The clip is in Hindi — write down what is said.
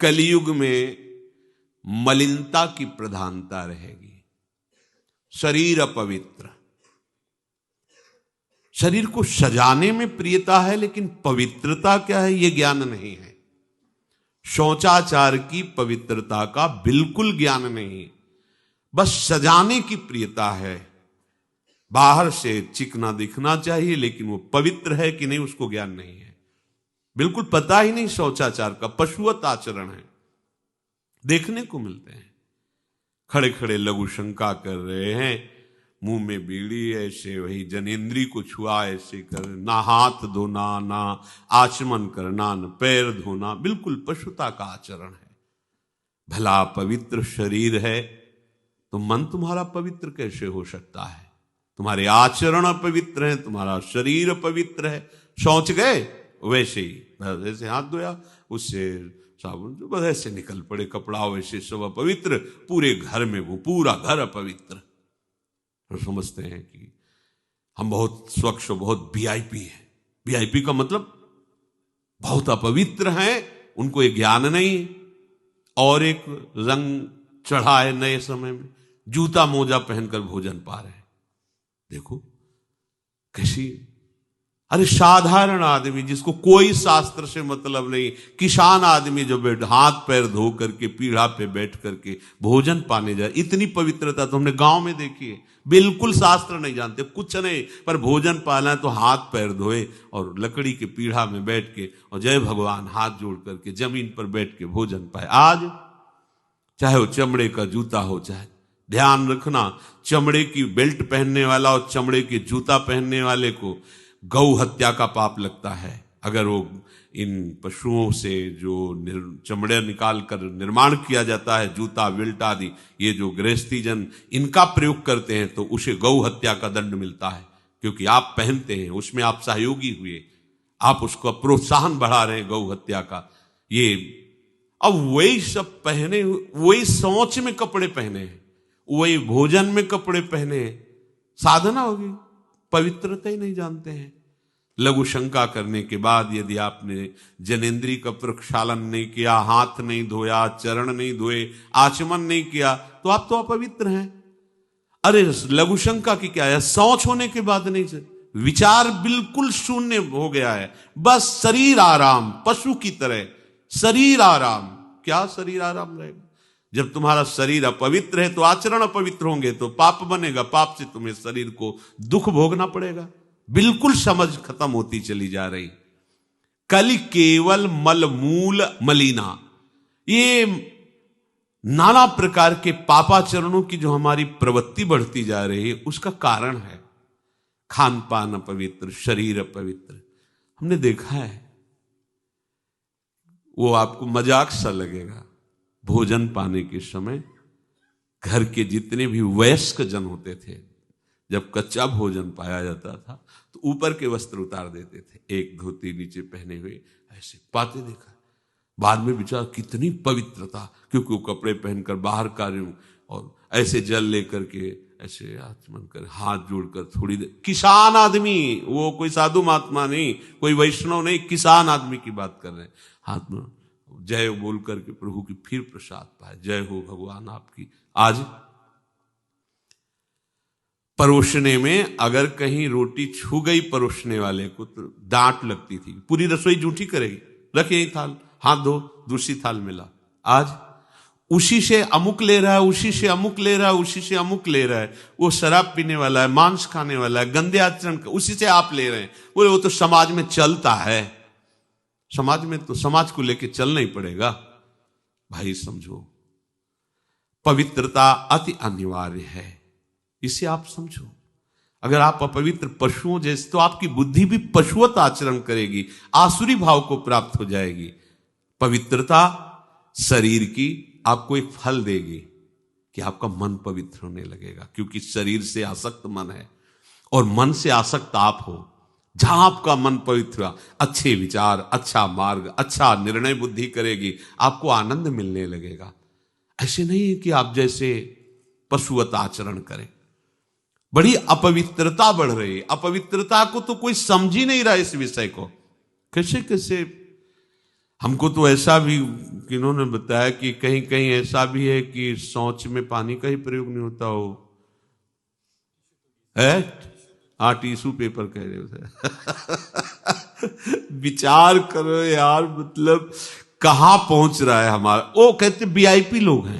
कलयुग में मलिनता की प्रधानता रहेगी। शरीर अपवित्र, शरीर को सजाने में प्रियता है, लेकिन पवित्रता क्या है यह ज्ञान नहीं है। शौचाचार की पवित्रता का बिल्कुल ज्ञान नहीं, बस सजाने की प्रियता है। बाहर से चिकना दिखना चाहिए, लेकिन वो पवित्र है कि नहीं उसको ज्ञान नहीं है, बिल्कुल पता ही नहीं। शौचाचार का पशुवत आचरण है, देखने को मिलते हैं। खड़े खड़े लघु शंका कर रहे हैं, मुंह में बीड़ी ऐसे, वही जनेन्द्री को छुआ ऐसे कर, ना हाथ धोना, ना आचमन करना, न पैर धोना, बिल्कुल पशुता का आचरण है। भला पवित्र शरीर है तो मन तुम्हारा पवित्र कैसे हो सकता है? तुम्हारे आचरण अपवित्र हैं, तुम्हारा शरीर पवित्र है। शौच गए वैसे ही, जैसे हाथ धोया उससे साबुन जो बस ऐसे निकल पड़े कपड़ा, वैसे सब अपवित्र, पूरे घर में वो पूरा घर अपवित्र। तो समझते हैं कि हम बहुत स्वच्छ, बहुत वीआईपी हैं। वीआईपी का मतलब बहुत अपवित्र हैं, उनको ये ज्ञान नहीं। और एक रंग चढ़ा है नए समय में, जूता मोजा पहनकर भोजन पा रहे हैं। देखो कैसी, अरे साधारण आदमी जिसको कोई शास्त्र से मतलब नहीं, किसान आदमी जो बैठ हाथ पैर धो करके पीढ़ा पे बैठ करके भोजन पाने जाए, इतनी पवित्रता तो हमने गांव में देखी है। बिल्कुल शास्त्र नहीं जानते, कुछ नहीं, पर भोजन पाना है तो हाथ पैर धोए और लकड़ी के पीढ़ा में बैठ के और जय भगवान हाथ जोड़ करके जमीन पर बैठ के भोजन पाए। आज चाहे वो चमड़े का जूता हो, चाहे ध्यान रखना, चमड़े की बेल्ट पहनने वाला और चमड़े के जूता पहनने वाले को गौ हत्या का पाप लगता है। अगर वो इन पशुओं से जो चमड़े निकाल कर निर्माण किया जाता है, जूता बेल्ट आदि, ये जो गृहस्थी जन इनका प्रयोग करते हैं तो उसे गौ हत्या का दंड मिलता है, क्योंकि आप पहनते हैं, उसमें आप सहयोगी हुए, आप उसको प्रोत्साहन बढ़ा रहे हैं गौ हत्या का। ये अब वही सब पहने, वही सोच में कपड़े पहने हैं, वही भोजन में कपड़े पहने हैं, साधना होगी, पवित्रता ही नहीं जानते हैं। लघु शंका करने के बाद यदि आपने जनेन्द्री का प्रक्षालन नहीं किया, हाथ नहीं धोया, चरण नहीं धोए, आचमन नहीं किया, तो आप तो अपवित्र हैं। अरे लघु शंका की क्या है, शौच होने के बाद नहीं से विचार बिल्कुल शून्य हो गया है, बस शरीर आराम, पशु की तरह शरीर आराम। क्या शरीर आराम रहेगा? जब तुम्हारा शरीर अपवित्र है तो आचरण अपवित्र होंगे तो पाप बनेगा, पाप से तुम्हें शरीर को दुख भोगना पड़ेगा। बिल्कुल समझ खत्म होती चली जा रही। कल केवल मल मूल मलिना, ये नाना प्रकार के पापाचरणों की जो हमारी प्रवृत्ति बढ़ती जा रही है, उसका कारण है खान पान अपवित्र, शरीर अपवित्र। हमने देखा है, वो आपको मजाक सा लगेगा, भोजन पाने के समय घर के जितने भी वयस्क जन होते थे, जब कच्चा भोजन पाया जाता था तो ऊपर के वस्त्र उतार देते थे, एक धोती नीचे पहने हुए ऐसे पाते देखा। बाद में विचार कितनी पवित्रता, क्योंकि वो कपड़े पहनकर बाहर कार्यों और ऐसे जल लेकर के ऐसे आचमन कर हाथ जोड़कर थोड़ी देर, किसान आदमी, वो कोई साधु महात्मा नहीं, कोई वैष्णव नहीं, किसान आदमी की बात कर रहे हैं। हाथ में जय बोल करके प्रभु की फिर प्रसाद पाए, जय हो भगवान आपकी। आज परोसने में अगर कहीं रोटी छू गई परोसने वाले को तो डांट लगती थी, पूरी रसोई जूठी करेगी, रखे यही थाल, हाथ धो, दूसरी थाल मिला। आज उसी से अमुक ले रहा है, उसी से अमुक ले रहा है, उसी से अमुक ले रहा है। वो शराब पीने वाला है, मांस खाने वाला है, गंदे आचरण, उसी से आप ले रहे हैं। बोले वो तो समाज में चलता है, समाज में तो समाज को लेके चलना ही पड़ेगा। भाई समझो, पवित्रता अति अनिवार्य है, इसे आप समझो। अगर आप अपवित्र पशुओं जैसे, तो आपकी बुद्धि भी पशुवत आचरण करेगी, आसुरी भाव को प्राप्त हो जाएगी। पवित्रता शरीर की आपको एक फल देगी कि आपका मन पवित्र होने लगेगा, क्योंकि शरीर से आसक्त मन है और मन से आसक्त आप हो। जहां आपका मन पवित्र, अच्छे विचार, अच्छा मार्ग, अच्छा निर्णय बुद्धि करेगी, आपको आनंद मिलने लगेगा। ऐसे नहीं है कि आप जैसे पशुवत आचरण करें। बड़ी अपवित्रता बढ़ रही है, अपवित्रता को तो कोई समझ ही नहीं रहा इस विषय को। कैसे कैसे हमको तो ऐसा भी किन्होंने बताया कि कहीं कहीं ऐसा भी है कि शौच में पानी का ही प्रयोग नहीं होता हो है। हाँ, टिश्यू पेपर कह रहे हो। विचार करो यार, मतलब कहां पहुंच रहा है हमारा। वो कहते वीआईपी लोग हैं।